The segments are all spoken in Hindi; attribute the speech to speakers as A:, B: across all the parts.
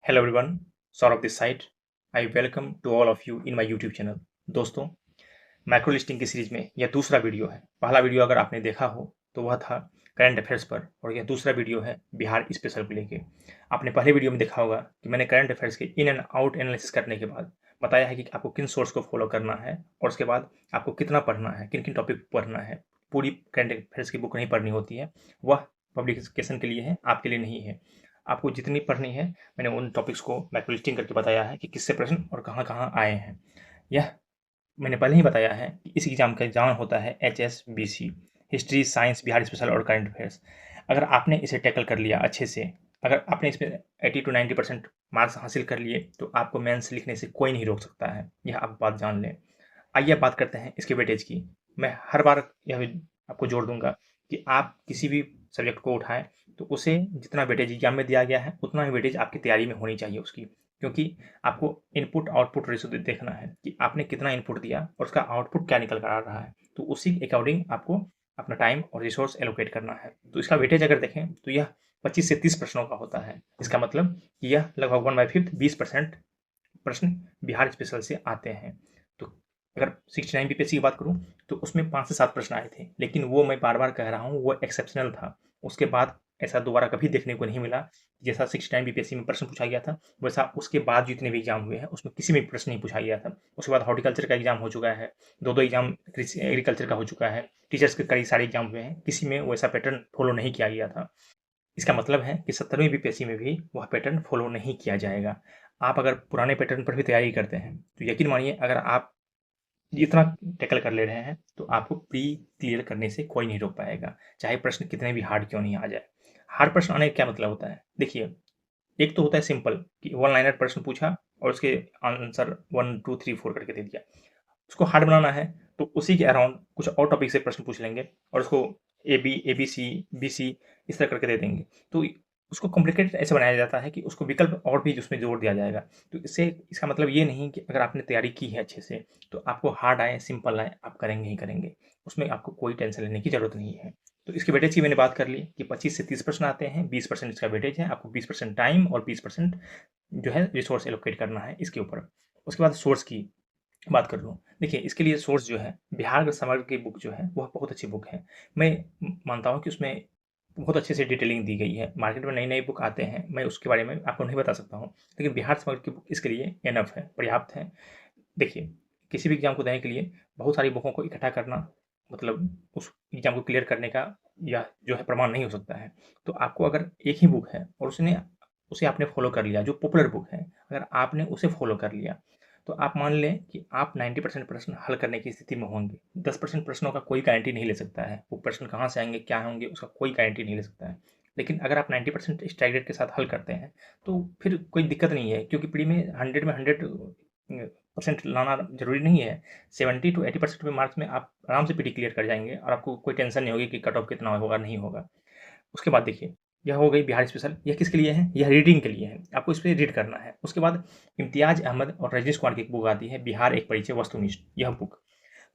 A: Hello everyone, Saurabh this side. I welcome to all of you in my YouTube channel. दोस्तों, मैक्रो लिस्टिंग की सीरीज में यह दूसरा वीडियो है। पहला वीडियो अगर आपने देखा हो तो वह था करंट अफेयर्स पर, और यह दूसरा वीडियो है बिहार स्पेशल को लेके। आपने पहले वीडियो में देखा होगा कि मैंने करंट अफेयर्स के इन एंड आउट एनालिसिस करने के बाद बताया है कि आपको किन सोर्स को फॉलो करना है और उसके बाद आपको कितना पढ़ना है, किन किन टॉपिक पढ़ना है। पूरी करंट अफेयर्स की बुक नहीं पढ़नी होती है, वह पब्लिकेशन के लिए है, आपके लिए नहीं है। आपको जितनी पढ़नी है मैंने उन टॉपिक्स को मैक्रो लिस्टिंग करके बताया है कि किससे प्रश्न और कहाँ कहाँ आए हैं। यह मैंने पहले ही बताया है कि इस एग्जाम का एग्जाम होता है HSBC, history, science, Bihar special और करंट अफेयर्स। अगर आपने इसे टैकल कर लिया अच्छे से, अगर आपने इसमें 80 to 90% मार्क्स हासिल कर लिए तो आपको मेंस लिखने से कोई नहीं रोक सकता है। यह आप बात जान लें। आइए अब बात करते हैं इसके वेटेज की। मैं हर बार यह आपको जोड़ दूंगा कि आप किसी भी सब्जेक्ट को उठाएं तो उसे जितना वेटेज एग्जाम में दिया गया है उतना ही वेटेज आपकी तैयारी में होनी चाहिए उसकी, क्योंकि आपको इनपुट आउटपुट रेशो देखना है कि आपने कितना इनपुट दिया और उसका आउटपुट क्या निकल कर आ रहा है। तो उसी के अकॉर्डिंग आपको अपना टाइम और रिसोर्स एलोकेट करना है। तो इसका वेटेज अगर देखें तो यह 25 से 30 प्रश्नों का होता है। इसका मतलब कि यह लगभग 1/5 20% प्रश्न बिहार स्पेशल से आते हैं। तो अगर 69 बीपीएससी की बात करूं तो उसमें 5 से 7 प्रश्न आए थे, लेकिन वो मैं बार-बार कह रहा हूं वो एक्सेप्शनल था। उसके बाद ऐसा दोबारा कभी देखने को नहीं मिला। जैसा 69 बीपीएससी में प्रश्न पूछा गया था, वैसा उसके बाद जितने भी एग्जाम हुए हैं उसमें किसी में भी प्रश्न नहीं पूछा गया था। उसके बाद हॉर्टिकल्चर का एग्जाम हो चुका है, 2-2 एग्जाम कृषि एग्रीकल्चर का हो चुका है, टीचर्स के कई सारे एग्जाम हुए हैं, किसी में वैसा पैटर्न फॉलो नहीं किया गया था। इसका मतलब है कि 70वीं बीपीएससी में भी वह पैटर्न फॉलो नहीं किया जाएगा। आप अगर पुराने पैटर्न पर भी तैयारी करते हैं तो यकीन मानिए, अगर आप इतना टैकल कर ले रहे हैं तो आपको प्री क्लियर करने से कोई नहीं रोक पाएगा, चाहे प्रश्न कितने भी हार्ड क्यों नहीं आ जाए। हार्ड प्रश्न आने का क्या मतलब होता है? देखिए, एक तो होता है सिंपल कि वन लाइनर प्रश्न पूछा और उसके आंसर 1 2 3 4 करके दे दिया। उसको हार्ड बनाना है तो उसी के अराउंड कुछ और टॉपिक से प्रश्न पूछ लेंगे और उसको ABC, BC इस तरह करके दे देंगे। तो उसको कॉम्प्लिकेटेड ऐसे बनाया जाता है कि उसको विकल्प और भी उसमें जोड़ दिया जाएगा। तो इससे इसका मतलब ये नहीं कि अगर आपने तैयारी की है अच्छे से तो आपको हार्ड आए, सिंपल आए, आप करेंगे ही करेंगे। उसमें आपको कोई टेंशन लेने की ज़रूरत नहीं है। तो इसके वेटेज की मैंने बात कर ली कि 25 से 30 प्रश्न आते हैं, 20% इसका वेटेज है। आपको 20% टाइम और 20% जो है रिसोर्स एलोकेट करना है इसके ऊपर। उसके बाद सोर्स की बात कर लूँ। देखिए, इसके लिए सोर्स जो है बिहार समग्र की बुक जो है वह बहुत अच्छी बुक है। मैं मानता हूँ कि उसमें बहुत अच्छे से डिटेलिंग दी गई है। मार्केट में नई-नई बुक आते हैं, मैं उसके बारे में आपको नहीं बता सकता हूँ। लेकिन बिहार समग्र की बुक इसके लिए इनफ है, पर्याप्त है। देखिए, किसी भी एग्ज़ाम को देने के लिए बहुत सारी बुकों को इकट्ठा करना मतलब उस एग्ज़ाम को क्लियर करने का या जो है प्रमाण नहीं हो सकता है। तो आपको अगर एक ही बुक है और उसे आपने फ़ॉलो कर लिया, जो पॉपुलर बुक है, अगर आपने उसे फ़ॉलो कर लिया तो आप मान लें कि आप 90% प्रश्न हल करने की स्थिति में होंगे। 10% प्रश्नों का कोई गारंटी नहीं ले सकता है। वो प्रश्न कहाँ से आएँगे, क्या होंगे, उसका कोई गारंटी नहीं ले सकता है। लेकिन अगर आप 90% स्ट्राइक रेट के साथ हल करते हैं, तो फिर कोई दिक्कत नहीं है, क्योंकि प्री में 100 में 100 परसेंट लाना ज़रूरी नहीं है। 70 to 80% में मार्क्स में आप आराम से प्री क्लियर कर जाएँगे और आपको कोई टेंशन नहीं होगी कि कट ऑफ कितना होगा, नहीं होगा। उसके बाद देखिए, यह हो गई बिहार स्पेशल। यह किसके लिए है? यह रीडिंग के लिए है। आपको इस पे रीड करना है। उसके बाद इम्तियाज़ अहमद और रजनीश कुमार की एक बुक आती है, बिहार एक परिचय वस्तुनिष्ठ, यह बुक।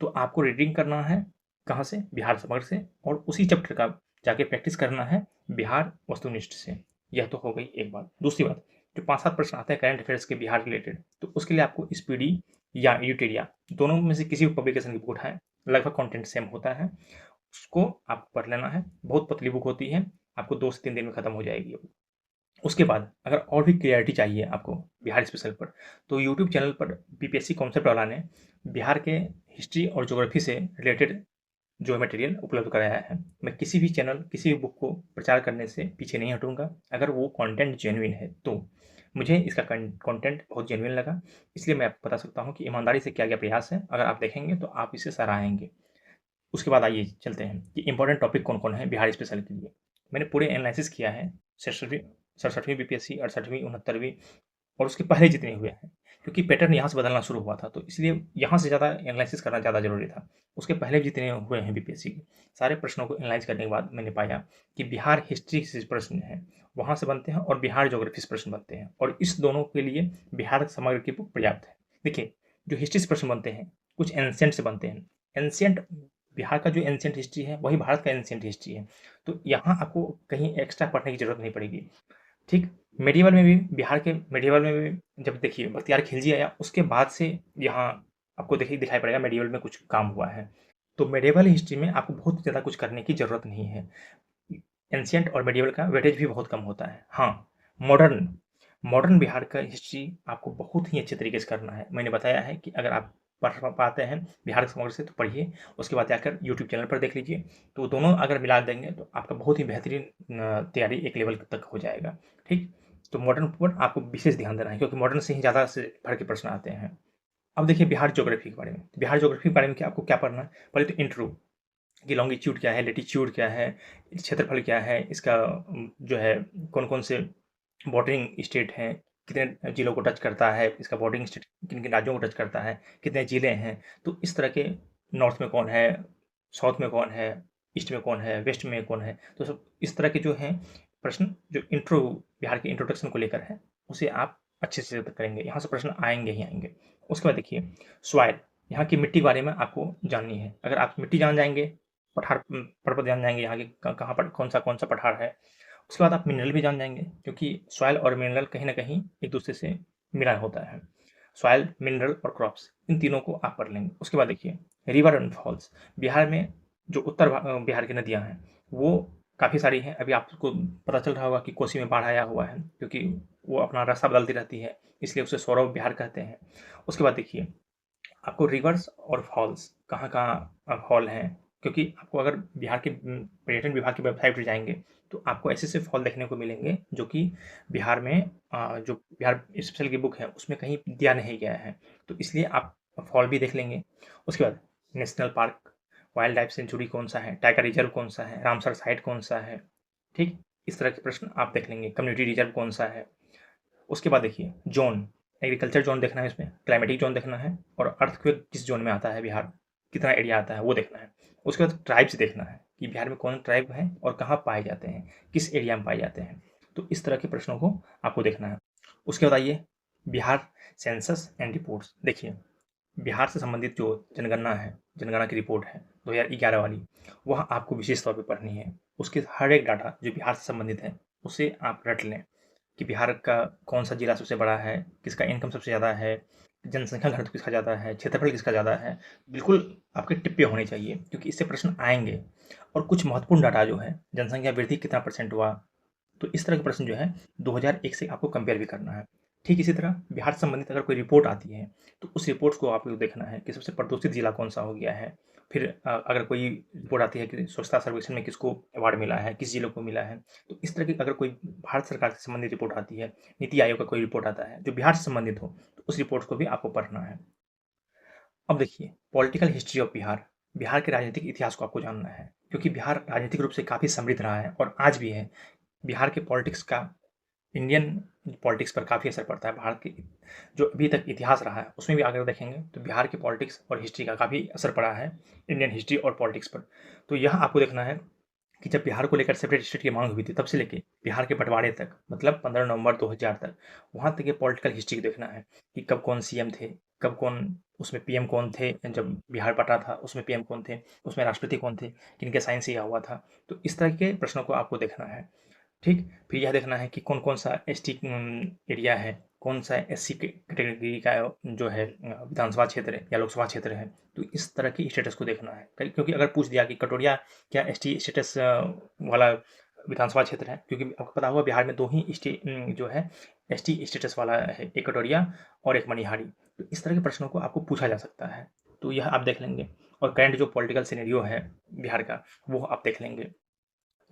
A: तो आपको रीडिंग करना है कहाँ से? बिहार समग्र से, और उसी चैप्टर का जाके प्रैक्टिस करना है बिहार वस्तुनिष्ठ से। यह तो हो गई एक बात। दूसरी बात, जो 5-7 प्रश्न आते हैं करंट अफेयर्स के बिहार रिलेटेड, तो उसके लिए आपको स्पीडी या एडिटोरिया दोनों में से किसी भी पब्लिकेशन की बुक उठाएँ, लगभग कंटेंट सेम होता है। उसको आपको पढ़ लेना है। बहुत पतली बुक होती है, आपको 2 से 3 दिन में खत्म हो जाएगी ये बुक। उसके बाद अगर और भी क्लैरिटी चाहिए आपको बिहार स्पेशल पर, तो यूट्यूब चैनल पर बीपीएससी कॉन्सेप्ट वाला ने बिहार के हिस्ट्री और ज्योग्राफी से रिलेटेड जो मटेरियल उपलब्ध कराया है। मैं किसी भी चैनल, किसी भी बुक को प्रचार करने से पीछे नहीं हटूँगा, अगर वो कंटेंट जेन्युइन है तो। मुझे इसका कंटेंट बहुत जेन्युइन लगा, इसलिए मैं आपको बता सकता हूँ कि ईमानदारी से किया गया प्रयास है। अगर आप देखेंगे तो आप इसे सराहेंगे। उसके बाद आइए चलते हैं कि इंपॉर्टेंट टॉपिक कौन-कौन है बिहार स्पेशल के लिए। मैंने पूरे एनालिसिस किया है 66वीं 67वीं बीपीएससी, 68वीं, 69वीं और उसके पहले जितने हुए हैं, क्योंकि पैटर्न यहाँ से बदलना शुरू हुआ था, तो इसलिए यहाँ से ज़्यादा एनालिसिस करना ज़्यादा ज़रूरी था। उसके पहले जितने हुए हैं बीपीएससी के, सारे प्रश्नों को एनालाइज़ करने के बाद मैंने पाया कि बिहार हिस्ट्री से प्रश्न हैं, वहाँ से बनते हैं और बिहार ज्योग्राफी से प्रश्न बनते हैं, और इस दोनों के लिए बिहार समग्र की बुक पर्याप्त है। देखिए, जो हिस्ट्री से प्रश्न बनते हैं, कुछ एंशिएंट से बनते हैं। एंशिएंट बिहार का जो एंशिएंट हिस्ट्री है, वही भारत का एंशिएंट हिस्ट्री है। तो यहाँ आपको कहीं एक्स्ट्रा पढ़ने की ज़रूरत नहीं पड़ेगी। ठीक, मेडिएवल में भी, बिहार के मेडिएवल में भी जब देखिए बख्तियार खिलजी आया, उसके बाद से यहाँ आपको देखिए दिखाई पड़ेगा मेडिएवल में कुछ काम हुआ है। तो मेडिएवल हिस्ट्री में आपको बहुत ज़्यादा कुछ करने की ज़रूरत नहीं है। एंशिएंट और मेडिएवल का वेटेज भी बहुत कम होता है। हाँ, मॉडर्न मॉडर्न बिहार का हिस्ट्री आपको बहुत ही अच्छे तरीके से करना है। मैंने बताया है कि अगर आप पढ़ पाते हैं बिहार समग्र से तो पढ़िए, उसके बाद जाकर यूट्यूब चैनल पर देख लीजिए। तो दोनों अगर मिला देंगे तो आपका बहुत ही बेहतरीन तैयारी एक लेवल तक हो जाएगा। ठीक, तो मॉडर्न पर आपको विशेष ध्यान देना है, क्योंकि मॉडर्न से ही ज़्यादा से भर के प्रश्न आते हैं। अब देखिए बिहार ज्योग्राफी के बारे में। बिहार ज्योग्राफी के बारे में क्या आपको क्या पढ़ना है? पहले तो इंट्रो, कि लॉन्गिट्यूड क्या है, लैटीट्यूड क्या है, क्षेत्रफल क्या है, इसका जो है कौन-कौन से बॉर्डरिंग स्टेट हैं, कितने जिलों को टच करता है, इसका बॉर्डरिंग स्टेट किन-किन राज्यों को टच करता है, कितने जिले हैं। तो इस तरह के नॉर्थ में कौन है, साउथ में कौन है, ईस्ट में कौन है, वेस्ट में कौन है। तो सब इस तरह के जो हैं प्रश्न जो बिहार के इंट्रोडक्शन को लेकर है, उसे आप अच्छे से करेंगे। यहाँ से प्रश्न आएँगे ही आएँगे। उसके बाद देखिए सॉइल, यहाँ की मिट्टी के बारे में आपको जाननी है। अगर आप मिट्टी जान जाएँगे, पठार पर जान जाएँगे यहाँ के कहाँ पर कौन-सा पठार है। उसके बाद आप मिनरल भी जान जाएँगे, क्योंकि सॉइल और मिनरल कहीं न कहीं एक-दूसरे से मिला होता है। सॉइल, मिनरल और क्रॉप्स, इन तीनों को आप पढ़ लेंगे। उसके बाद देखिए रिवर एंड फॉल्स, बिहार में जो बिहार की नदियाँ हैं, वो काफ़ी सारी हैं। अभी आपको पता चल रहा होगा कि कोसी में बाढ़ आया हुआ है, क्योंकि वो अपना रास्ता बदलती रहती है, इसलिए उसे सौरव बिहार कहते हैं। उसके बाद देखिए आपको रिवर्स और फॉल्स कहाँ-कहाँ फॉल हैं, क्योंकि आपको अगर बिहार के पर्यटन विभाग की वेबसाइट पे जाएँगे, तो आपको ऐसे-ऐसे फॉल देखने को मिलेंगे, जो कि बिहार में जो बिहार स्पेशल की बुक है, उसमें कहीं दिया नहीं गया है। तो इसलिए आप फॉल भी देख लेंगे। उसके बाद national park, wild life sanctuary कौन-सा है, टाइगर रिज़र्व कौन-सा है, रामसर साइट कौन-सा है, ठीक? इस तरह के प्रश्न आप देख लेंगे। कम्युनिटी रिज़र्व कौन-सा है। उसके बाद देखिए ज़ोन, एग्रीकल्चर ज़ोन देखना है इसमें, क्लाइमेटिक ज़ोन देखना है और अर्थक्वेक किस ज़ोन में आता है बिहार, कितना एरिया आता है वो देखना है। उसके बाद ट्राइब्स देखना है कि बिहार में कौन ट्राइब है और कहाँ पाए जाते हैं, किस एरिया में पाए जाते हैं। तो इस तरह के प्रश्नों को आपको देखना है। उसके बाद आइए बिहार सेंसस एंड रिपोर्ट्स। देखिए बिहार से संबंधित जो जनगणना है, जनगणना की रिपोर्ट है 2011 वाली, वह आपको विशेष तौर पे पढ़नी है। उसके हर एक डाटा जो बिहार से संबंधित है, उसे आप रट लें कि बिहार का कौन-सा जिला सबसे बड़ा है, किसका इनकम सबसे ज़्यादा है, जनसंख्या घनत्व किसका ज़्यादा है, क्षेत्रफल किसका ज़्यादा है। बिल्कुल आपके टिप पे होने चाहिए, क्योंकि इससे प्रश्न आएँगे। और कुछ महत्वपूर्ण डाटा जो है, जनसंख्या वृद्धि कितना % हुआ, तो इस तरह के प्रश्न जो है 2001 से आपको कंपेयर भी करना है। ठीक इसी तरह बिहार से संबंधित अगर कोई रिपोर्ट आती है, तो उस रिपोर्ट को आपको देखना है कि सबसे प्रदूषित जिला कौन-सा हो गया है। फिर अगर कोई रिपोर्ट आती है कि स्वच्छता सर्वेक्षण में किसको अवार्ड मिला है, किस जिले को मिला है। तो इस तरह की अगर कोई भारत सरकार से संबंधित रिपोर्ट आती है, नीति आयोग का कोई रिपोर्ट आता है, जो बिहार से संबंधित हो, तो उस रिपोर्ट को भी आपको पढ़ना है। अब देखिए political history of Bihar, Bihar के राजनीतिक इतिहास को आपको जानना है, क्योंकि बिहार राजनीतिक रूप से काफ़ी समृद्ध रहा है और आज भी है। बिहार के पॉलिटिक्स का इंडियन पॉलिटिक्स पर काफ़ी असर पड़ता है। भारत के जो अभी तक इतिहास रहा है, उसमें भी अगर देखेंगे तो बिहार के पॉलिटिक्स और हिस्ट्री का काफ़ी असर पड़ा है इंडियन हिस्ट्री और पॉलिटिक्स पर। तो यह आपको देखना है कि जब बिहार को लेकर सेपरेट स्टेट की मांग हुई थी, तब से लेके बिहार के बँटवारे तक, मतलब 15 नवंबर 2000 तक, वहाँ तक ये पॉलिटिकल हिस्ट्री देखना है कि कब कौन सीएम थे, कब कौन उसमें पीएम कौन थे, जब बिहार बँटा था उसमें पीएम कौन थे, उसमें राष्ट्रपति कौन थे, किनके साइन से यह हुआ था। तो इस तरह के प्रश्नों को आपको देखना है। ठीक? फिर यह देखना है कि कौन-कौन सा एसटी एरिया है, कौन-सा एससी कैटेगरी का जो है विधानसभा क्षेत्र है या लोकसभा क्षेत्र है। तो इस तरह की स्टेटस को देखना है। क्योंकि अगर पूछ दिया कि कटोरिया क्या एसटी स्टेटस वाला विधानसभा क्षेत्र है? क्योंकि आपको पता होगा बिहार में 2 ही जो है एसटी स्टेटस वाला है, एक कटोरिया और एक मनिहारी। तो इस तरह के प्रश्नों को आपको पूछा जा सकता है। तो यह आप देख लेंगे और करंट जो पॉलिटिकल सिनेरियो है बिहार का, वो आप देख लेंगे।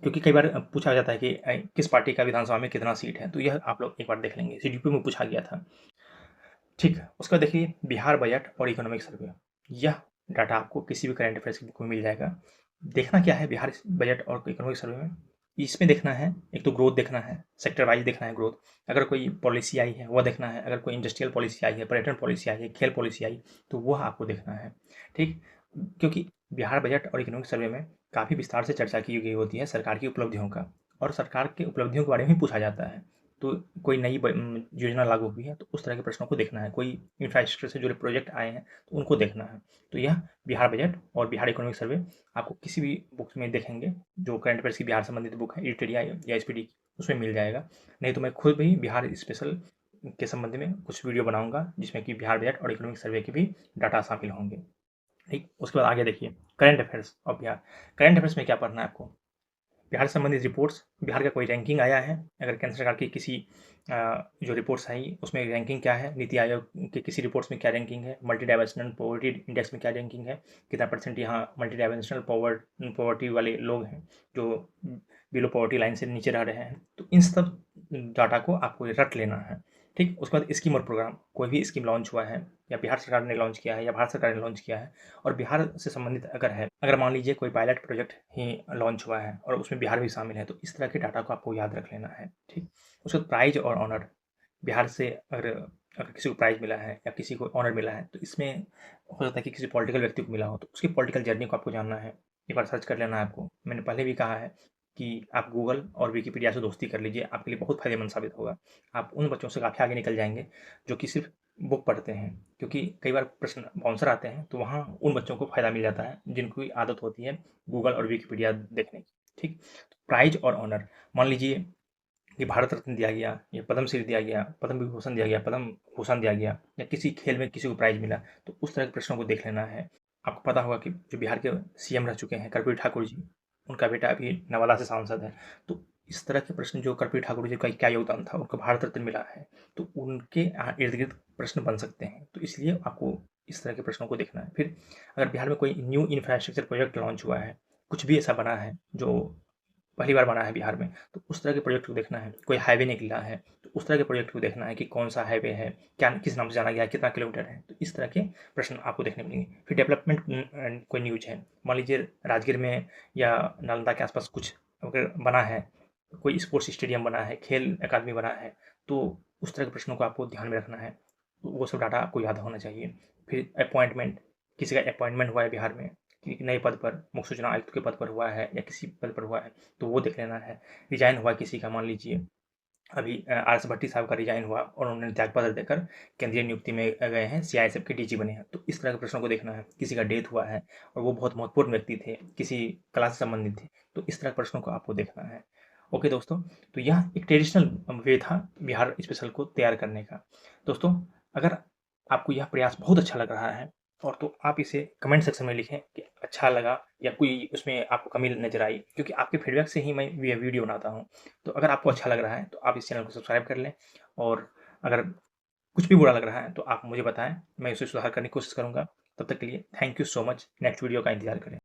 A: क्योंकि कई बार पूछा जाता है कि किस पार्टी का विधानसभा में कितना सीट है, तो यह आप लोग एक बार देख लेंगे। सीडीपी में पूछा गया था। ठीक है, उसका देखिए बिहार बजट और इकोनॉमिक सर्वे। यह डाटा आपको किसी भी करंट अफेयर्स की बुक में मिल जाएगा। देखना क्या है बिहार बजट और इकोनॉमिक सर्वे में? इसमें देखना है, एक तो ग्रोथ देखना है, सेक्टर वाइज़ देखना है ग्रोथ। अगर कोई पॉलिसी आई है, वह देखना है। अगर कोई इंडस्ट्रियल पॉलिसी आई है, पर्यटन पॉलिसी आई है, खेल पॉलिसी आई, तो वह आपको देखना है। ठीक? क्योंकि बिहार बजट और इकोनॉमिक सर्वे में काफ़ी विस्तार से चर्चा की गई होती है सरकार की उपलब्धियों का, और सरकार की उपलब्धियों के बारे में पूछा जाता है। तो कोई नई योजना लागू हुई है, तो उस तरह के प्रश्नों को देखना है। कोई इंफ्रास्ट्रक्चर से जुड़े प्रोजेक्ट आए हैं, तो उनको देखना है। तो यह बिहार बजट और बिहार इकोनॉमिक सर्वे आपको किसी भी बुक्स में देखेंगे, जो करंट अफेयर्स की बिहार से संबंधित बुक है, एडिटोरिया या एसपीडी की, उसमें मिल जाएगा। नहीं तो मैं खुद भी बिहार स्पेशल के संबंध में कुछ वीडियो बनाऊँगा, जिसमें कि बिहार बजट और इकोनॉमिक सर्वे के भी डाटा शामिल होंगे। ठीक, उसके बाद आगे देखिए current affairs of Bihar. Current affairs में क्या पढ़ना है आपको? बिहार से संबंधित रिपोर्ट्स, बिहार का कोई रैंकिंग आया है, अगर केंद्र सरकार की किसी जो रिपोर्ट्स आई उसमें रैंकिंग क्या है, नीति आयोग के किसी रिपोर्ट्स में क्या रैंकिंग है, मल्टी डायमेंशनल पॉवर्टी इंडेक्स में क्या रैंकिंग है, कितना परसेंट यहाँ मल्टी डायमेंशनल पॉवर्टी वाले लोग हैं जो बिलो पॉवर्टी लाइन से नीचे रह रहे हैं। तो इन सब डाटा को आपको रट लेना है। ठीक, उसके बाद स्कीम और प्रोग्राम, कोई भी स्कीम लॉन्च हुआ है या बिहार सरकार ने लॉन्च किया है या भारत सरकार ने लॉन्च किया है और बिहार से संबंधित अगर है, अगर मान लीजिए कोई पायलट प्रोजेक्ट ही लॉन्च हुआ है और उसमें बिहार भी शामिल है, तो इस तरह के डाटा को आपको याद रख लेना है। ठीक, उसके बाद प्राइज और ऑनर, बिहार से अगर अगर किसी को प्राइज मिला है या किसी को ऑनर मिला है, तो इसमें हो सकता है कि किसी पॉलिटिकल व्यक्ति को मिला हो, तो उसकी पॉलिटिकल जर्नी को आपको जानना है, एक बार सर्च कर लेना है आपको। मैंने पहले भी कहा है कि आप गूगल और विकिपीडिया से दोस्ती कर लीजिए, आपके लिए बहुत फ़ायदेमंद साबित होगा। आप उन बच्चों से काफ़ी आगे निकल जाएँगे जो कि सिर्फ़ बुक पढ़ते हैं, क्योंकि कई बार प्रश्न बाउंसर आते हैं, तो वहाँ उन बच्चों को फ़ायदा मिल जाता है जिनकी आदत होती है गूगल और विकिपीडिया देखने की। ठीक, प्राइज और ऑनर, मान लीजिए कि भारत रत्न दिया गया या पद्मश्री दिया गया, पद्म विभूषण दिया गया, पद्म भूषण दिया गया या किसी खेल में किसी को प्राइज मिला, तो उस तरह के प्रश्नों को देख लेना है। आपको पता होगा कि जो बिहार के सीएम रह चुके हैं कर्पूरी ठाकुर जी, उनका बेटा अभी नवादा से सांसद है। तो इस तरह के प्रश्न जो कर्पूरी ठाकुर जी का क्या योगदान था, उनको भारत रत्न मिला है, तो उनके इर्द गिर्द प्रश्न बन सकते हैं। तो इसलिए आपको इस तरह के प्रश्नों को देखना है। फिर अगर बिहार में कोई न्यू इंफ्रास्ट्रक्चर प्रोजेक्ट लॉन्च हुआ है, कुछ भी ऐसा बना है जो पहली बार बना है बिहार में, तो उस तरह के प्रोजेक्ट को देखना है। कोई हाईवे निकला है, तो उस तरह के प्रोजेक्ट को देखना है कि कौन-सा हाईवे है, क्या किस नाम से जाना गया है, कितना किलोमीटर है। तो इस तरह के प्रश्न आपको देखने मिलेंगे। फिर डेवलपमेंट कोई न्यूज़ है, मान लीजिए राजगीर में या नालंदा के आस-पास कुछ अगर बना है, कोई स्पोर्ट्स स्टेडियम बना है, खेल अकादमी बना है, तो उस तरह के प्रश्नों को आपको ध्यान में रखना है। तो वो सब डाटा आपको याद होना चाहिए। फिर अपॉइंटमेंट, किसी का अपॉइंटमेंट हुआ है बिहार में, कि नए पद पर, मुख्य सूचना आयुक्त के पद पर हुआ है या किसी पद पर हुआ है, तो वो देख लेना है। रिज़ाइन हुआ किसी का, मान लीजिए अभी आर.एस. भट्टी साहब का रिज़ाइन हुआ और उन्होंने त्यागपत्र देकर केंद्रीय नियुक्ति में गए हैं, सीआईएसएफ के डीजी बने हैं, तो इस तरह के प्रश्नों को देखना है। किसी का डेथ हुआ है और वो बहुत महत्वपूर्ण व्यक्ति थे, किसी कला से संबंधित थे, तो इस तरह के प्रश्नों को आपको देखना है। ओके दोस्तों, तो यह एक ट्रेडिशनल वे था बिहार स्पेशल को तैयार करने का। दोस्तों, अगर आपको यह प्रयास बहुत अच्छा लग रहा है और तो आप इसे कमेंट सेक्शन में लिखें कि अच्छा लगा या कोई उसमें आपको कमी नज़र आई, क्योंकि आपके फीडबैक से ही मैं ये वीडियो बनाता हूँ। तो अगर आपको अच्छा लग रहा है तो आप इस चैनल को सब्सक्राइब कर लें, और अगर कुछ भी बुरा लग रहा है तो आप मुझे बताएं, मैं उसे सुधार करने की कोशिश करूँगा। तब तक के लिए thank you so much. Next video का इंतजार करें।